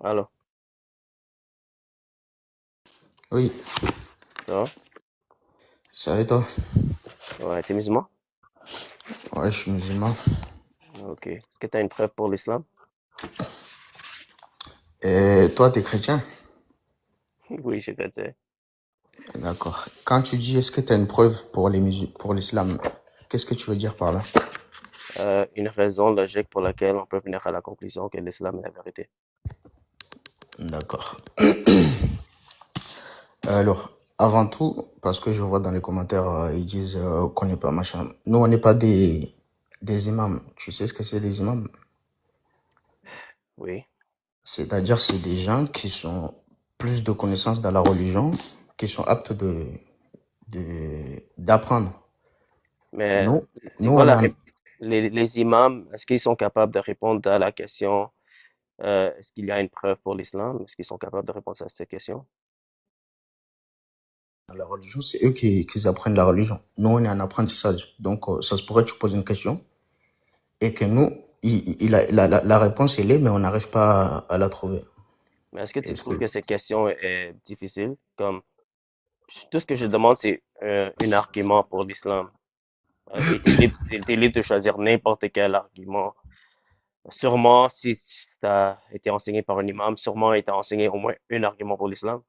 Alors, Oui, ça va? ça va et toi? Ouais, t'es musulman? Ouais, je suis musulman. Ok. Est-ce que t'as une preuve pour l'islam? Et toi, t'es chrétien? Oui, je vais te dire. D'accord. Quand tu dis est-ce que tu as une preuve pour pour l'islam, qu'est-ce que tu veux dire par là? Une raison logique pour laquelle on peut venir à la conclusion que l'islam est la vérité. D'accord. Alors, avant tout, parce que je vois dans les commentaires, ils disent qu'on n'est pas machin. Nous, on n'est pas des imams. Tu sais ce que c'est des imams? Oui. C'est-à-dire, c'est des gens qui sont plus de connaissances dans la religion, qui sont aptes d'apprendre. Mais Nous, c'est nous, quoi on a, les imams, est-ce qu'ils sont capables de répondre à la question, est-ce qu'il y a une preuve pour l'islam? Est-ce qu'ils sont capables de répondre à cette question? la religion, c'est eux qui apprennent la religion. Nous, on est en apprentissage. Donc, ça se pourrait que tu poses une question et que nous, la réponse, elle est, mais on n'arrive pas à la trouver. Mais est-ce que tu Est-ce trouves que, que cette question est difficile? Comme, tout ce que je demande, c'est un argument pour l'islam. Et t'es libre de choisir n'importe quel argument. Sûrement, si ça a été enseigné par un imam, sûrement il t'a enseigné au moins un argument pour l'islam.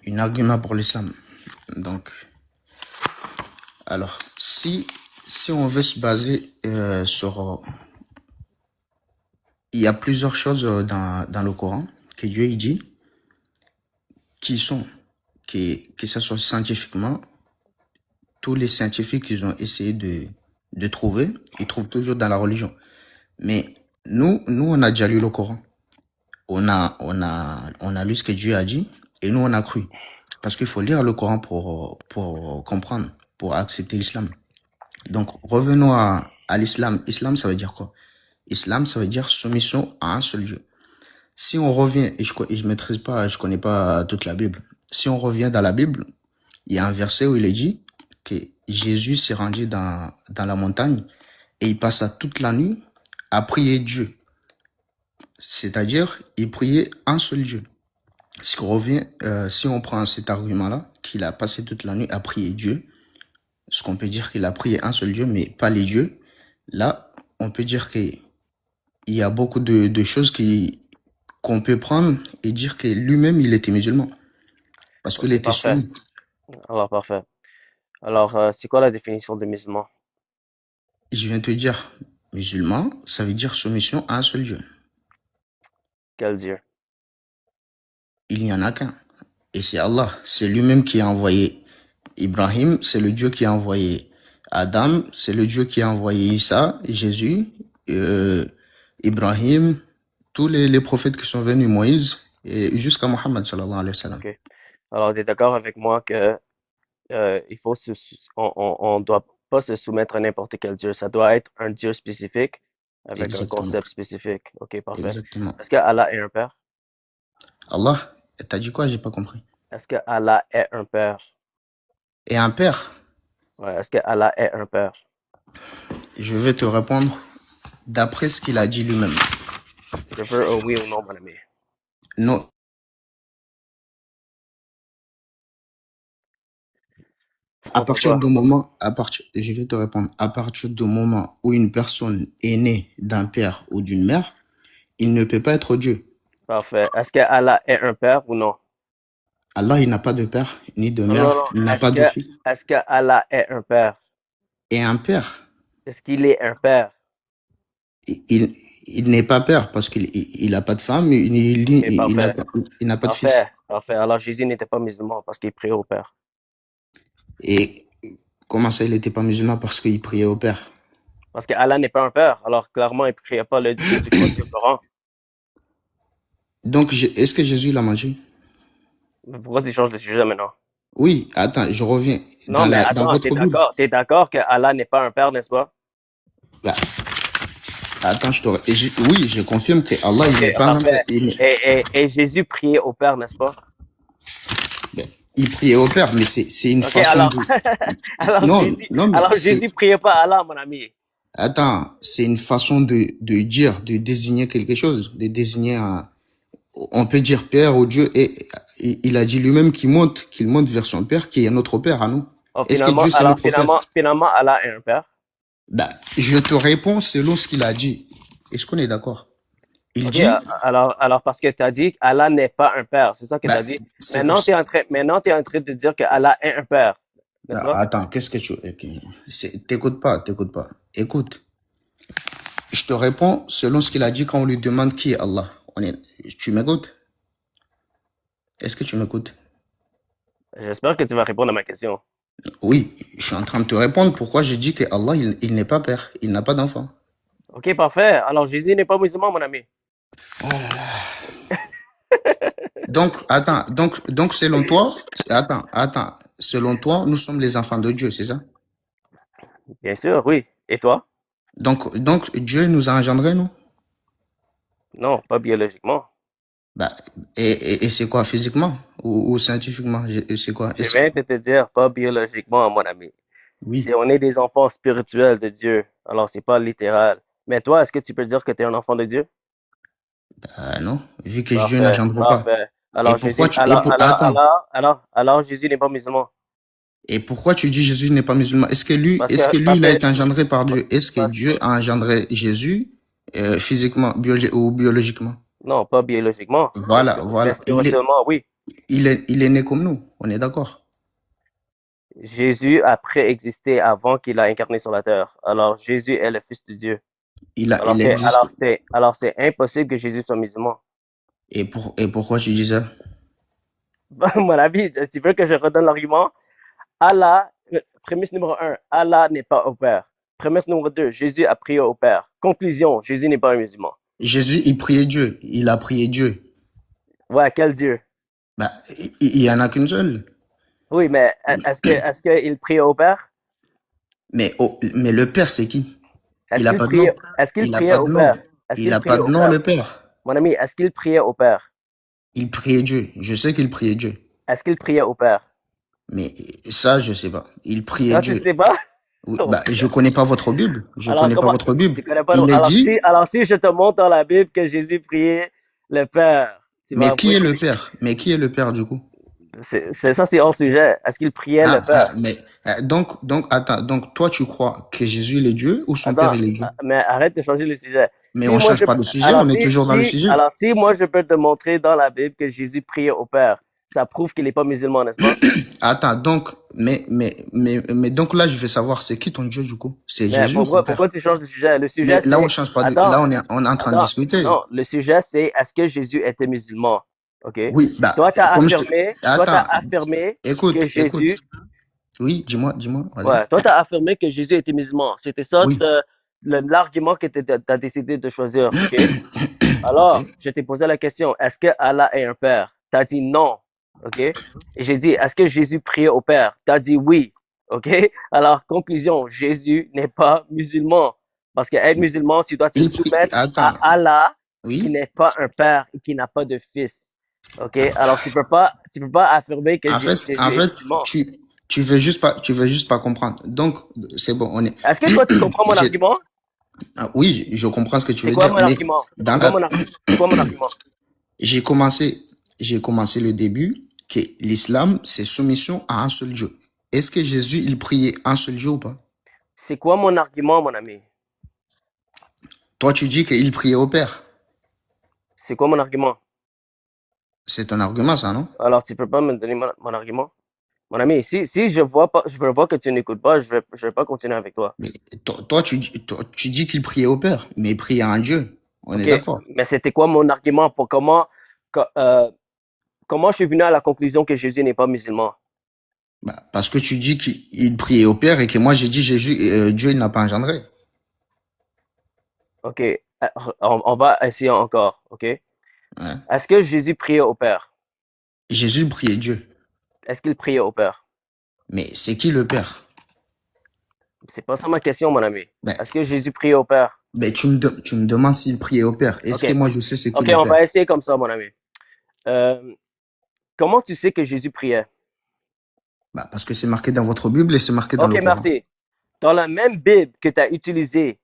un argument pour l'islam. Donc, alors, si on veut se baser sur... il y a plusieurs choses dans le Coran que Dieu il dit qui sont, que ce soit scientifiquement, tous les scientifiques, ils ont essayé de trouver, ils trouvent toujours dans la religion. Mais nous, on a déjà lu le Coran. On a lu ce que Dieu a dit et nous, on a cru. Parce qu'il faut lire le Coran pour comprendre, pour accepter l'islam. Donc, revenons à l'islam. Islam, ça veut dire quoi? Islam, ça veut dire soumission à un seul Dieu. Si on revient, et je maîtrise pas, je connais pas toute la Bible. Si on revient dans la Bible, il y a un verset où il est dit que Jésus s'est rendu dans la montagne et il passa toute la nuit à prier Dieu. C'est-à-dire, il priait un seul Dieu. Si on prend cet argument-là, qu'il a passé toute la nuit à prier Dieu, ce qu'on peut dire qu'il a prié un seul Dieu, mais pas les dieux, là, on peut dire qu'il y a beaucoup de choses qu'on peut prendre et dire que lui-même, il était musulman. Parce qu'il Ok, était parfait. soumis. Alors, parfait. Alors, c'est quoi la définition de musulman? Je viens te dire, musulman, ça veut dire soumission à un seul Dieu. Quel Dieu? Il n'y en a qu'un. Et c'est Allah. C'est lui-même qui a envoyé Ibrahim, c'est le Dieu qui a envoyé Adam, c'est le Dieu qui a envoyé Isa, Jésus, euh, Ibrahim, tous les prophètes qui sont venus, Moïse, et jusqu'à Mohammed sallallahu alayhi wa sallam. Ok. Alors, tu es d'accord avec moi que on doit pas se soumettre à n'importe quel Dieu. Ça doit être un Dieu spécifique avec un Exactement. concept spécifique. Ok, parfait. Exactement. Est-ce que Allah est un père? Allah, t'as dit quoi? J'ai pas compris. Est-ce que Allah est un père? Et un père, Ouais, est-ce que Allah est un père? je vais te répondre d'après ce qu'il a dit lui-même. Je veux un oui ou non, mon ami. Non, Je comprends pas. je vais te répondre, à partir du moment où une personne est née d'un père ou d'une mère, il ne peut pas être Dieu. Parfait. Est-ce que Allah est un père ou non? Allah, il n'a pas de père, ni de Non, non, mère, non. il n'a pas de fils. Est-ce que Allah est un père? Et un père, Est-ce qu'il est un père? il, il, il n'est pas père parce qu'il n'a pas de femme, Ok, n'a parfait. il n'a pas de Parfait. fils. Parfait. Alors Jésus n'était pas musulman parce qu'il priait au père. Et comment ça, il n'était pas musulman parce qu'il priait au père? Parce que Allah n'est pas un père. Alors clairement, il priait pas le Dieu du Coran. Donc, est-ce que Jésus l'a mangé? Mais pourquoi tu changes de sujet maintenant? Oui, attends, je reviens. Non, mais Dans attends, votre Bible, t'es d'accord que Allah n'est pas un père, n'est-ce pas? bah, attends, oui, je confirme que Allah, il Ok, n'est pas un parfait. père. Et Jésus priait au père, n'est-ce pas? Ben, il priait au père, mais c'est une Ok, façon alors, de... Non, non, mais Alors Jésus priait pas à Allah, mon ami. Attends, c'est une façon de dire, de désigner quelque chose, de désigner un, on peut dire Père ou Dieu, et il a dit lui-même qu'il monte vers son Père, qui est notre Père à nous. Oh, Est-ce que Dieu, c'est notre Père? finalement, Allah est un père. Bah, je te réponds selon ce qu'il a dit. Est-ce qu'on est d'accord? Il Ok, dit, alors parce que tu as dit qu'Allah n'est pas un père, c'est ça que tu bah, as dit. c'est pour ça. Maintenant, tu es en train de dire que Allah est un père, n'est-ce Bah, pas? attends, qu'est-ce que tu, ok. T'écoutes pas, t'écoutes pas. Écoute, je te réponds selon ce qu'il a dit quand on lui demande qui est Allah. Tu m'écoutes? Est-ce que tu m'écoutes? J'espère que tu vas répondre à ma question. Oui, je suis en train de te répondre pourquoi j'ai dit que Allah, il n'est pas père, il n'a pas d'enfant. Ok, parfait. Alors Jésus n'est pas musulman, mon ami. Donc, attends, donc selon toi, selon toi, nous sommes les enfants de Dieu, c'est ça? Bien sûr, oui. Et toi? Donc Dieu nous a engendrés, nous? Non, pas biologiquement. Bah, et c'est quoi, physiquement ou scientifiquement? C'est quoi? Je viens de te dire pas biologiquement, mon ami. Oui, On est des enfants spirituels de Dieu. Alors c'est pas littéral. Mais toi, est-ce que tu peux dire que tu es un enfant de Dieu? non, vu que Dieu Parfait, n'engendre pas. parfait. Et Alors pourquoi Jésus, tu, et pour, attends, alors Jésus n'est pas musulman. et pourquoi tu dis Jésus n'est pas musulman? Parce Est-ce que que, lui, parce il a que, été engendré par Dieu? Est-ce que parce- Dieu a engendré Jésus, physiquement, ou biologiquement? non, pas biologiquement, mais Voilà. spirituellement, oui. Il est né comme nous. On est d'accord. Jésus a préexisté avant qu'il a incarné sur la terre. Alors Jésus est le Fils de Dieu. Il existe. Alors c'est impossible que Jésus soit musulman. Et pourquoi tu dis ça? Mon ami, si tu veux que je redonne l'argument, Allah, prémisse numéro un, Allah n'est pas au Père. Prémisse numéro 2, Jésus a prié au Père. Conclusion, Jésus n'est pas un musulman. Jésus, il priait Dieu. Il a prié Dieu. Ouais, quel Dieu? Bah, il y en a qu'une seule. Oui, mais est-ce qu'il prie au Père? Mais le Père, c'est qui? Est-ce Il a qu'il pas de priait, nom. est-ce qu'il Il a priait pas au de nom. Père? Est-ce Il qu'il a pas priait de au nom, Père? le Père. Mon ami, est-ce qu'il priait au Père? Il priait Dieu. Je sais qu'il priait Dieu. Est-ce qu'il priait au Père? Mais ça, je sais pas. Il priait Ça, tu Dieu. sais pas? Oui, Oh bah, my je God. connais pas votre Bible. Je Alors, connais pas comment, votre Bible. tu connais pas? Il est dit, Alors si je te montre dans la Bible que Jésus priait le Père, tu vas mais qui avouer est que le Père? Mais qui est le Père, du coup? ça, c'est hors sujet. Est-ce qu'il priait le Père? Mais, attends. Donc, toi, tu crois que Jésus, il est Dieu ou son Père, Attends, il est Dieu? mais arrête de changer le sujet. Mais on change pas de sujet, on est toujours dans le sujet. Alors si moi je peux te montrer dans la Bible que Jésus priait au Père, ça prouve qu'il n'est pas musulman, n'est-ce pas? Attends, donc, mais donc là, je veux savoir, c'est qui ton Dieu, du coup? C'est Mais Jésus ou son pourquoi Père? tu changes de sujet? Le Mais sujet là, on c'est, change pas de, attends, là, on est en train de attends, discuter. non, le sujet c'est est-ce que Jésus était musulman? Ok? Oui, bah, comme je te, Toi t'as attends, affirmé que écoute. Jésus, Oui, dis-moi, vas-y. ouais, toi t'as affirmé que Jésus était musulman. C'était ça Oui, l'argument que t'as décidé de choisir, ok? ok. Alors, je t'ai posé la question, est-ce que Allah est un père? Tu as dit non, ok? Et j'ai dit, est-ce que Jésus priait au Père? Tu as dit oui, ok? Alors, conclusion, Jésus n'est pas musulman. Parce que être musulman, tu dois te soumettre à Attends, Allah, qui oui. n'est pas un père et qui n'a pas de fils. Ok? Alors, tu peux pas affirmer que En Jésus est fait, musulman. tu veux juste pas comprendre. Donc, c'est bon, on est, Est-ce que toi, tu comprends mon j'ai, argument? oui, je comprends ce que tu C'est veux quoi dire, mon mais argument? dans la, C'est quoi mon argument? j'ai commencé, j'ai commencé le début que l'islam, c'est soumission à un seul Dieu. Est-ce que Jésus, il priait un seul Dieu ou pas? C'est quoi mon argument, mon ami? Toi, tu dis qu'il priait au Père. C'est quoi mon argument? C'est ton argument, ça, non? Alors, tu peux pas me donner mon argument? Mon ami, si je vois que tu n'écoutes pas, je vais pas continuer avec toi. Mais tu dis qu'il priait au Père, mais il priait à un Dieu. On est Ok? d'accord. Mais c'était quoi mon argument pour co- euh, comment je suis venu à la conclusion que Jésus n'est pas musulman? Bah, parce que tu dis qu'il priait au Père et que moi j'ai dit Jésus, Dieu il n'a pas engendré. Ok? On va essayer encore. Ok? Ouais. Est-ce que Jésus priait au Père? Jésus priait Dieu. Est-ce qu'il priait au Père? Mais c'est qui le Père? C'est pas ça ma question, mon ami. Ben, Est-ce que Jésus priait au Père? tu me demandes s'il priait au Père. Est-ce Ok. que moi je sais c'est qui Ok, le on Père? va essayer comme ça, mon ami. Euh, comment tu sais que Jésus priait? Bah, parce que c'est marqué dans votre Bible et c'est marqué dans Ok, le Coran. merci. Dans la même Bible que tu as utilisée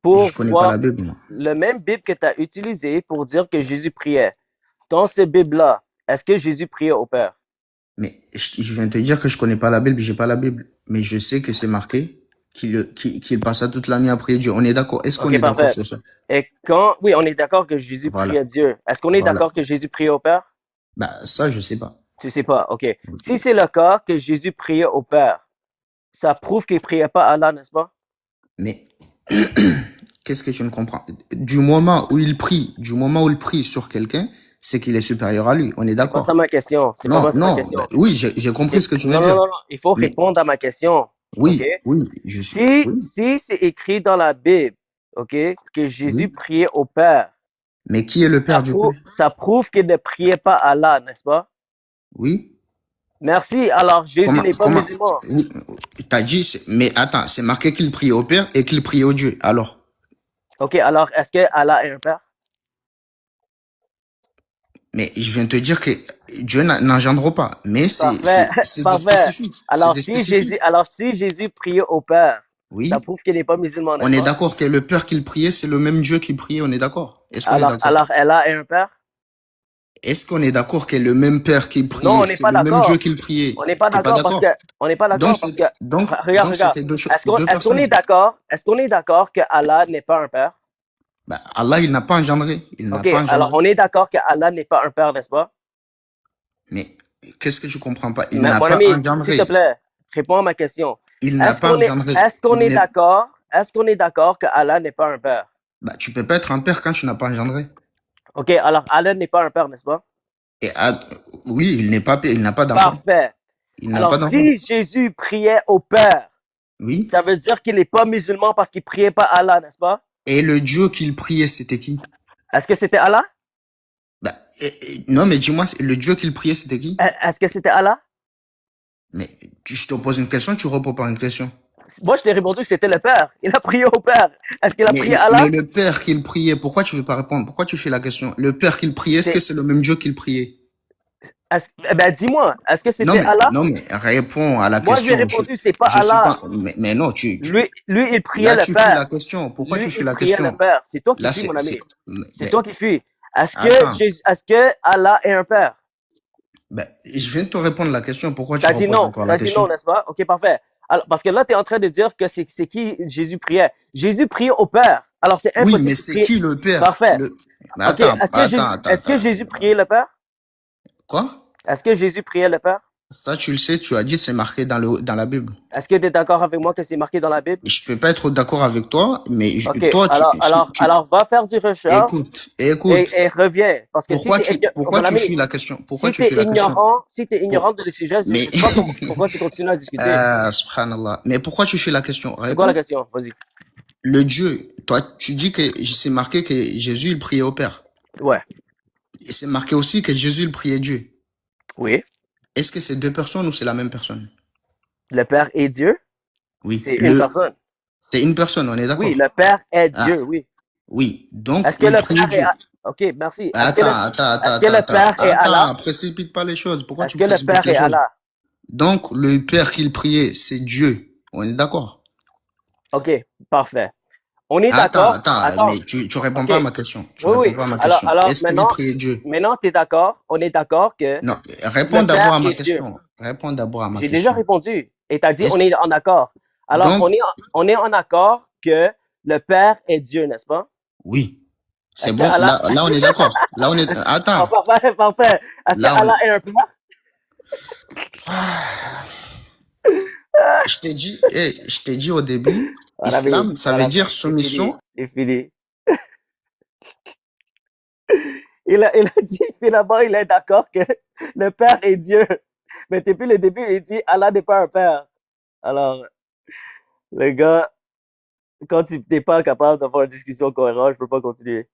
Je pour connais pas voir la Bible, moi. le même Bible que tu as utilisé pour dire que Jésus priait. Dans ce Bible-là, est-ce que Jésus priait au Père? Mais je viens de te dire que je connais pas la Bible, j'ai pas la Bible. Mais je sais que c'est marqué qu'il passa toute la nuit à prier Dieu. On est d'accord? Est-ce qu'on Ok, est d'accord parfait. sur ça? Et quand, oui, on est d'accord que Jésus Voilà. priait Dieu. Est-ce qu'on est Voilà. d'accord que Jésus priait au Père? Bah, ça, je sais pas. Tu sais pas, ok. Si c'est le cas que Jésus priait au Père, ça prouve qu'il priait pas Allah, n'est-ce pas? Mais, qu'est-ce que tu ne comprends? Du moment où il prie sur quelqu'un, c'est qu'il est supérieur à lui. On est C'est pas ça d'accord? ma question. C'est pas Non, moi, c'est ma non, question. bah, oui, j'ai compris ce que tu veux Non, non, dire. non, non. Il faut Mais, répondre à ma question. OK? oui, oui, oui, Si c'est écrit dans la Bible, OK, que Jésus oui. priait au Père, Mais qui est le Père du coup? ça prouve qu'il ne priait pas Allah, n'est-ce pas? Oui. Merci. Alors, Jésus n'est pas Comment, musulman. oui, t'as dit, mais attends, c'est marqué qu'il priait au Père et qu'il priait au Dieu. Alors, OK, alors, est-ce que Allah est un Père? mais je viens de te dire que Dieu n'engendre pas, mais Parfait. c'est des Parfait. spécifiques. C'est des spécifiques. Alors, si Jésus priait au Père, ça Oui. prouve qu'il n'est pas musulman, On n'est-ce est pas? d'accord que le Père qu'il priait, c'est le même Dieu qu'il priait, on est d'accord? Est-ce qu'on est d'accord? Alors, Allah est un Père? Est-ce qu'on est d'accord que le même Père qu'il Non, priait, on n'est c'est pas le même Dieu d'accord. qu'il priait? On n'est pas T'es pas d'accord parce que d'accord? on n'est pas Donc d'accord parce c'est, que donc regarde. c'était deux Est-ce qu'on personnes. est d'accord? Est-ce qu'on est d'accord que Allah n'est pas un père? Bah, Allah, il n'a pas engendré. Il n'a OK, pas alors engendré. on est d'accord que Allah n'est pas un père, n'est-ce pas? Mais qu'est-ce que tu comprends pas? Il Mais n'a mon pas ami, s'il te engendré. plaît, réponds à ma question. Il n'a pas engendré. Est-ce qu'on Il est n'est, d'accord? Est-ce qu'on est d'accord que Allah n'est pas un père? bah, tu peux pas être un père quand tu n'as pas engendré. OK, alors Allah n'est pas un père, n'est-ce pas? Et oui, il n'a pas d'enfant. Parfait. Il n'a Alors pas d'enfant. si Jésus priait au Père, Oui. ça veut dire qu'il n'est pas musulman parce qu'il priait pas Allah, n'est-ce pas? Et le Dieu qu'il priait, c'était qui? Est-ce que c'était Allah? Bah, non, mais dis-moi, le Dieu qu'il priait, c'était qui? Est-ce que c'était Allah? Mais je te pose une question, tu réponds par une question. Moi, je t'ai répondu que c'était le Père. Il a prié au Père. Est-ce qu'il a prié Mais Allah? le Père qu'il priait, pourquoi tu veux pas répondre? Pourquoi tu fais la question? Le Père qu'il priait, est-ce que C'est, c'est le même Dieu qu'il priait? eh ben, dis-moi, est-ce que c'était Allah? Non, mais réponds à la Moi, j'ai question. répondu, c'est pas Je suis Allah. pas, mais non, Lui, il priait là, le tu fuis Père. la question. Pourquoi tu Lui, fuis il la priait le question? Père. C'est toi qui Là, fuis, mon ami. C'est mais, toi qui fuis. attends. Est-ce que Allah est un Père? Ben, je viens de te répondre la question. Pourquoi tu T'as dit reposes non. encore la T'as dit non, question? n'est-ce pas? Ok, parfait. Alors, parce que là, tu es en train de dire que c'est qui Jésus priait. Jésus priait au Père. Alors, c'est Oui, impossible mais de c'est prier. qui le Père? Parfait. Mais Ok, est-ce que attends. Jésus priait le Père? Quoi? Est-ce que Jésus priait le Père? Ça, tu le sais, tu as dit, c'est marqué dans la Bible. Est-ce que tu es d'accord avec moi que c'est marqué dans la Bible? Je peux pas être d'accord avec toi, mais Ok, toi, alors va faire du recherche écoute. et reviens. Parce que si tu es, Pourquoi mon tu ami, fuis la question? Pourquoi tu fuis la question? si t'es Pour, ignorant de le sujet, je mais, sais pas pourquoi tu continues à discuter. subhanallah. Mais pourquoi tu fuis la question? C'est quoi la Réponds. question? Vas-y. Le Dieu, toi, tu dis que c'est marqué que Jésus, il priait au Père. Ouais. Et c'est marqué aussi que Jésus, il priait Dieu. Oui. Est-ce que c'est deux personnes ou c'est la même personne? Le Père est Dieu, Oui. c'est une personne. C'est une personne, on est Oui, d'accord? le Père est Ah, Dieu, oui. oui. Donc, Est-ce que il le priait Père est... Dieu. Ok, merci. Attends. Est-ce que le Père est Allah? Précipite pas les choses. Pourquoi Est-ce tu que le précipites Père les est choses? Allah? Donc, le Père qu'il priait, c'est Dieu. On est d'accord? Ok, parfait. On est d'accord? Attends. Mais tu réponds Ok. pas à ma question. Tu Oui, réponds oui. pas à ma question. Alors Est-ce qu'il priait Dieu? maintenant, t'es d'accord? On est d'accord que Non, le réponds d'abord Père à ma est Dieu. question. Réponds d'abord à ma J'ai déjà question. répondu. Et t'as dit, on Est-ce, est en accord. Alors, donc, on est en accord que le Père est Dieu, n'est-ce pas? oui. C'est Est-ce que bon. Allah, Là, on est d'accord. Là, on est, attends. parfait, parfait. Est-ce que Là, on Allah est, est un Père? je t'ai dit au début, Mon ami, islam, ça veut dire c'est fini, soumission. c'est fini. Il a dit, finalement, il est d'accord que le Père est Dieu. Mais depuis le début, il dit, Allah n'est pas un Père. Alors, le gars, quand tu n'es pas capable d'avoir une discussion cohérente, je peux pas continuer.